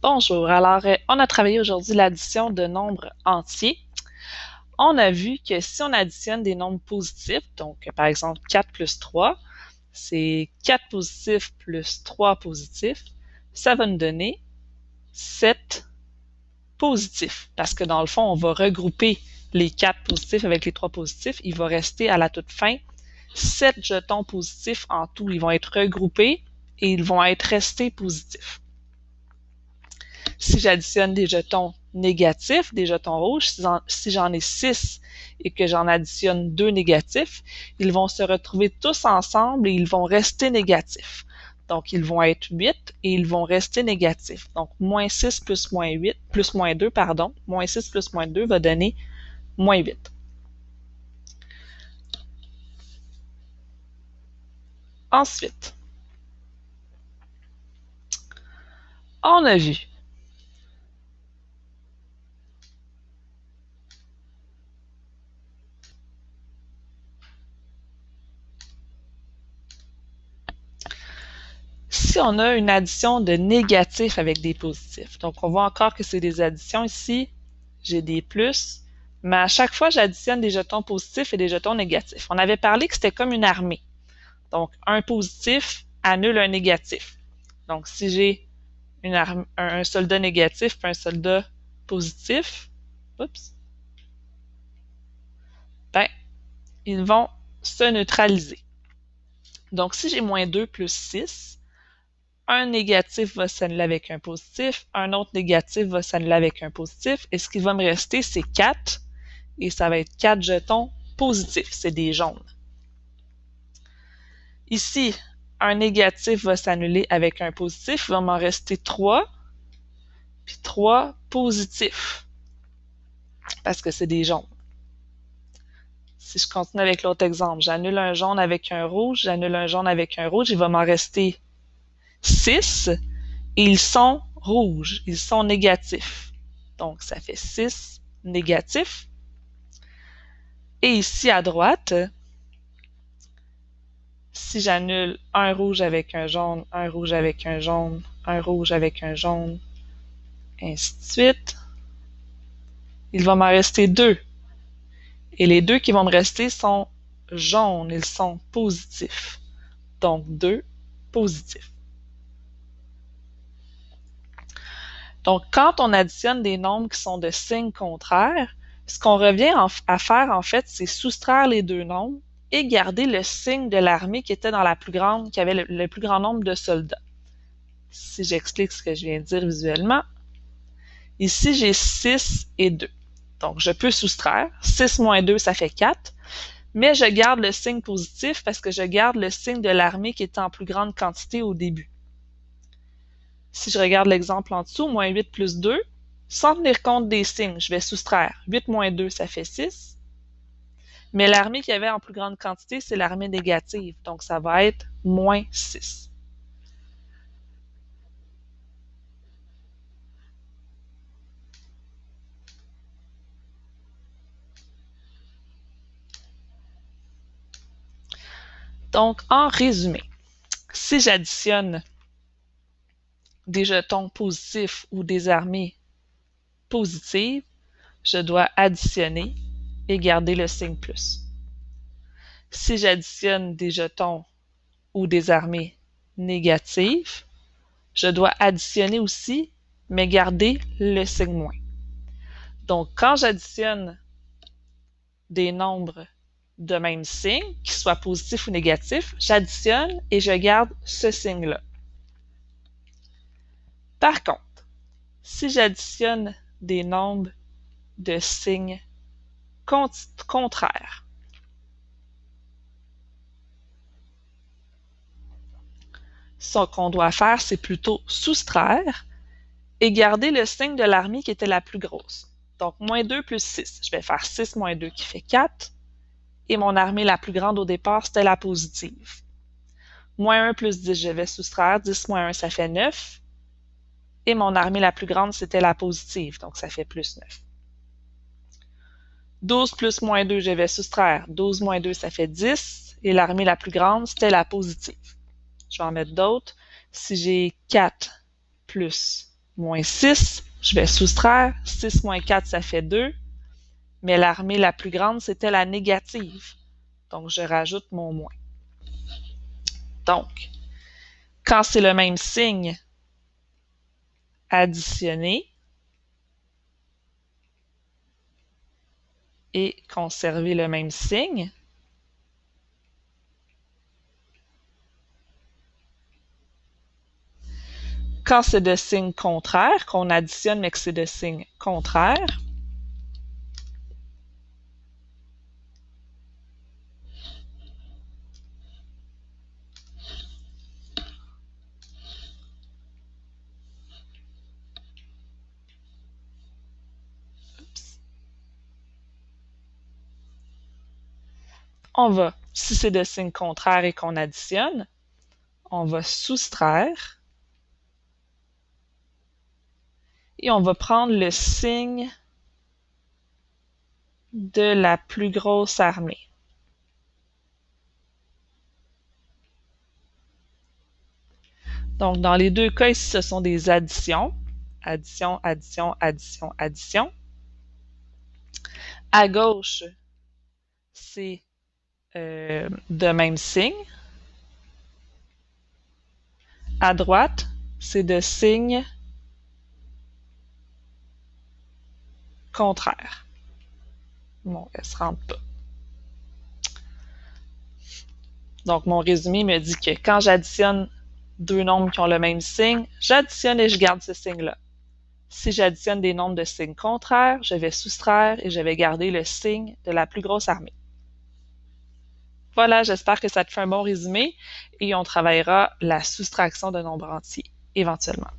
Bonjour, alors on a travaillé aujourd'hui l'addition de nombres entiers. On a vu que si on additionne des nombres positifs, donc par exemple 4 plus 3, c'est 4 positifs plus 3 positifs, ça va nous donner 7 positifs. Parce que dans le fond, on va regrouper les 4 positifs avec les 3 positifs. Il va rester à la toute fin 7 jetons positifs en tout. Ils vont être regroupés et ils vont être restés positifs. Si j'additionne des jetons négatifs, des jetons rouges, si j'en ai 6 et que j'en additionne 2 négatifs, ils vont se retrouver tous ensemble et ils vont rester négatifs. Donc, ils vont être 8 et ils vont rester négatifs. Donc, moins 6 plus moins 8, plus moins 2, pardon, moins 6 plus moins 2 va donner moins 8. Ensuite, on a vu si on a une addition de négatifs avec des positifs. Donc, on voit encore que c'est des additions ici. J'ai des plus, mais à chaque fois, j'additionne des jetons positifs et des jetons négatifs. On avait parlé que c'était comme une armée. Donc, un positif annule un négatif. Donc, si j'ai un soldat négatif et un soldat positif, ben, ils vont se neutraliser. Donc, si j'ai moins 2 plus 6, un négatif va s'annuler avec un positif, un autre négatif va s'annuler avec un positif, et ce qui va me rester, c'est 4, et ça va être 4 jetons positifs, c'est des jaunes. Ici, un négatif va s'annuler avec un positif, il va m'en rester 3, puis 3 positifs, parce que c'est des jaunes. Si je continue avec l'autre exemple, j'annule un jaune avec un rouge, j'annule un jaune avec un rouge, il va m'en rester 6, et ils sont rouges, ils sont négatifs. Donc, ça fait 6 négatifs. Et ici, à droite, si j'annule un rouge avec un jaune, un rouge avec un jaune, un rouge avec un jaune, ainsi de suite, il va m'en rester 2. Et les 2 qui vont me rester sont jaunes, ils sont positifs. Donc, 2 positifs. Donc, quand on additionne des nombres qui sont de signes contraires, ce qu'on revient à faire, en fait, c'est soustraire les deux nombres et garder le signe de l'armée qui était dans la plus grande, qui avait le plus grand nombre de soldats. Si j'explique ce que je viens de dire visuellement, ici, j'ai 6 et 2. Donc, je peux soustraire. 6 moins 2, ça fait 4. Mais je garde le signe positif parce que je garde le signe de l'armée qui était en plus grande quantité au début. Si je regarde l'exemple en dessous, moins 8 plus 2, sans tenir compte des signes, je vais soustraire. 8 moins 2, ça fait 6. Mais l'armée qu'il y avait en plus grande quantité, c'est l'armée négative. Donc, ça va être moins 6. Donc, en résumé, si j'additionne des jetons positifs ou des armées positives, je dois additionner et garder le signe plus. Si j'additionne des jetons ou des armées négatives, je dois additionner aussi, mais garder le signe moins. Donc, quand j'additionne des nombres de même signe, qu'ils soient positifs ou négatifs, j'additionne et je garde ce signe-là. Par contre, si j'additionne des nombres de signes contraires, ce qu'on doit faire, c'est plutôt soustraire et garder le signe de l'armée qui était la plus grosse. Donc, moins 2 plus 6. Je vais faire 6 moins 2 qui fait 4. Et mon armée la plus grande au départ, c'était la positive. Moins 1 plus 10, je vais soustraire. 10 moins 1, ça fait 9. Et mon armée la plus grande, c'était la positive. Donc, ça fait plus 9. 12 plus moins 2, je vais soustraire. 12 moins 2, ça fait 10. Et l'armée la plus grande, c'était la positive. Je vais en mettre d'autres. Si j'ai 4 plus moins 6, je vais soustraire. 6 moins 4, ça fait 2. Mais l'armée la plus grande, c'était la négative. Donc, je rajoute mon moins. Donc, quand c'est le même signe, additionner et conserver le même signe. Quand c'est de signe contraire, qu'on additionne mais que c'est de signe contraire, on va, si c'est de signe contraire et qu'on additionne, on va soustraire et on va prendre le signe de la plus grosse armée. Donc, dans les deux cas, ici, ce sont des additions. Addition, addition, addition, addition. À gauche, c'est de même signe. À droite, c'est de signe contraire. Bon, elle se rentre pas. Donc, mon résumé me dit que quand j'additionne deux nombres qui ont le même signe, j'additionne et je garde ce signe-là. Si j'additionne des nombres de signes contraires, je vais soustraire et je vais garder le signe de la plus grosse armée. Voilà, j'espère que ça te fait un bon résumé et on travaillera la soustraction de nombres entiers éventuellement.